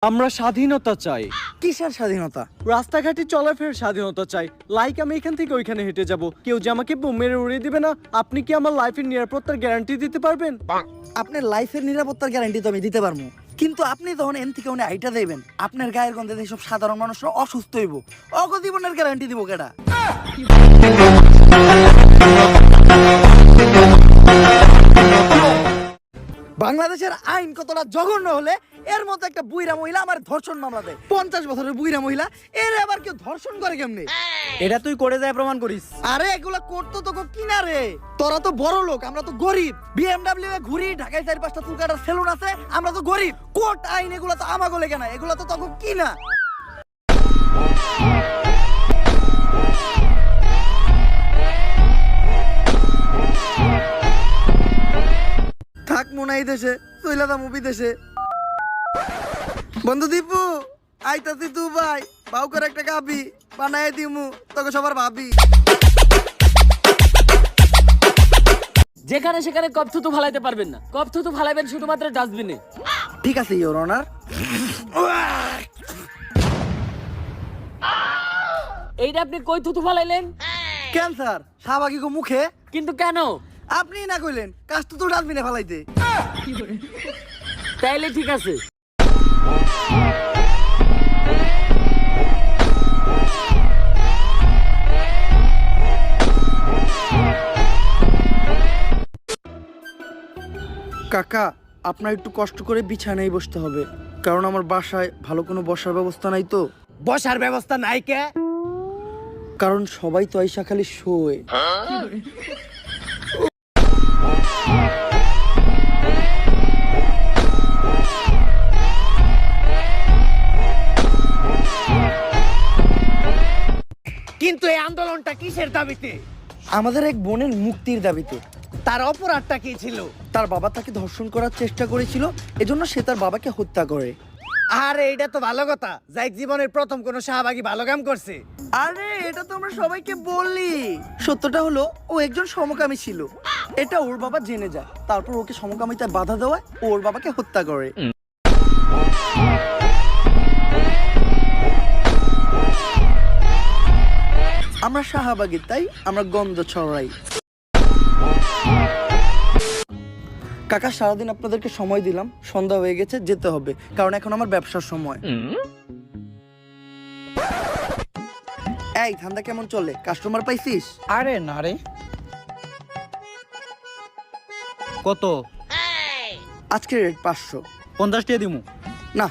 আমরা স্বাধীনতা চাই। কিসের স্বাধীনতা? রাস্তাঘাটে চলাফেরার স্বাধীনতা চাই। লাইক আমি এখান থেকে ওইখানে হেঁটে যাব, কেউ যে আমাকে বোম মেরে উড়িয়ে দিবে না। আপনি কি আমার লাইফের নিরাপত্তার গ্যারান্টি দিতে পারবেন? আপনার লাইফের নিরাপত্তার গ্যারান্টি তো আমি দিতে পারবো, কিন্তু আপনি তখন এন থেকে উনি আইটা দেবেন আপনার গায়ের গন্ধে সব সাধারণ মানুষরা অসুস্থ হইব। অগজীবনের গ্যারান্টি দিব কেডা? বাংলাদেশের আইন কতটা জঘন্য হলে এর মতো একটা বুইরা মহিলা আমার ধর্ষণ মামলা দেয়। 50 বছরের বুইরা মহিলা, এর আবার কেউ ধর্ষণ করে কেমনে? এটা তুই করে যায় প্রমাণ করিস। আরে এগুলা করতো তোকে কিনা রে? তোরা তো বড় লোক, আমরা তো গরিব। বিএমডব্লিউ এ ঘুরি, ঢাকায় 4-5টা চুল কাটার সেলুন আছে, আমরা তো গরিব। কোর্ট আইন এগুলা তো আমাগো লেগে না, এগুলা তো তোকে কিনা। থাক মনে এই দেশে, চইলা দা মুভি দেশে। বন্ধু দীপু, আইতাছি দুবাই, বাউ করে একটা গাবি বানায় দিমু, তোকে সবার ভাবি। যেখানে সেখানে কপ থুতু ফালাইতে পারবেন না, কপ থুতু ফালাইবেন শুধুমাত্র ডাস্টবিনে। ঠিক আছে ইওর অনার। এইটা আপনি কই থুতু ফালাইলেন? ক্যান্সার শাহবাগী গো মুখে। কিন্তু কেন? আপনি না কইলেন কাজ তো ডাস্টবিনে ফেলাইতে। তাইলে ঠিক আছে। কাকা, আপনার একটু কষ্ট করে বিছানায় বসতে হবে, কারণ আমার বাসায় ভালো কোনো বসার ব্যবস্থা নাই তো। বসার ব্যবস্থা নাই কে? কারণ সবাই তো আইসা খালি শোয়। কিন্তু এই আন্দোলনটা কিসের দাবিতে? আমাদের এক বোনের মুক্তির দাবিতে। তার অপরাধটা কি ছিল? তার বাবা তাকে ধর্ষণ করার চেষ্টা করেছিল, এজন্য সে তার বাবাকে হত্যা করে। আরে এটা তো ভালো কথা, যাই জীবনের প্রথম কোনো শাহবাগী ভালো কাম করছে। আরে এটা তো আমরা সবাইকে বলি। সত্যটা হলো ও একজন সমকামী ছিল, এটা ওর বাবা জেনে যায়, তারপর ওকে সমকামিতায় বাধা দেওয়ায় ও ওর বাবাকে হত্যা করে। আমরা শাহবাগী, তাই আমরা গন্ধ ছড়াই। কাকা, সারাদিন আপনাদেরকে সময় দিলাম, সন্ধ্যা হয়ে গেছে, যেতে হবে, কারণ এখন আমার ব্যবসার সময়। এই ধান্দা কেমন চলে? কাস্টমার পাইছিস? আরে না রে। কত? আজকে রেট 500। 50 টাকা দিমু। না,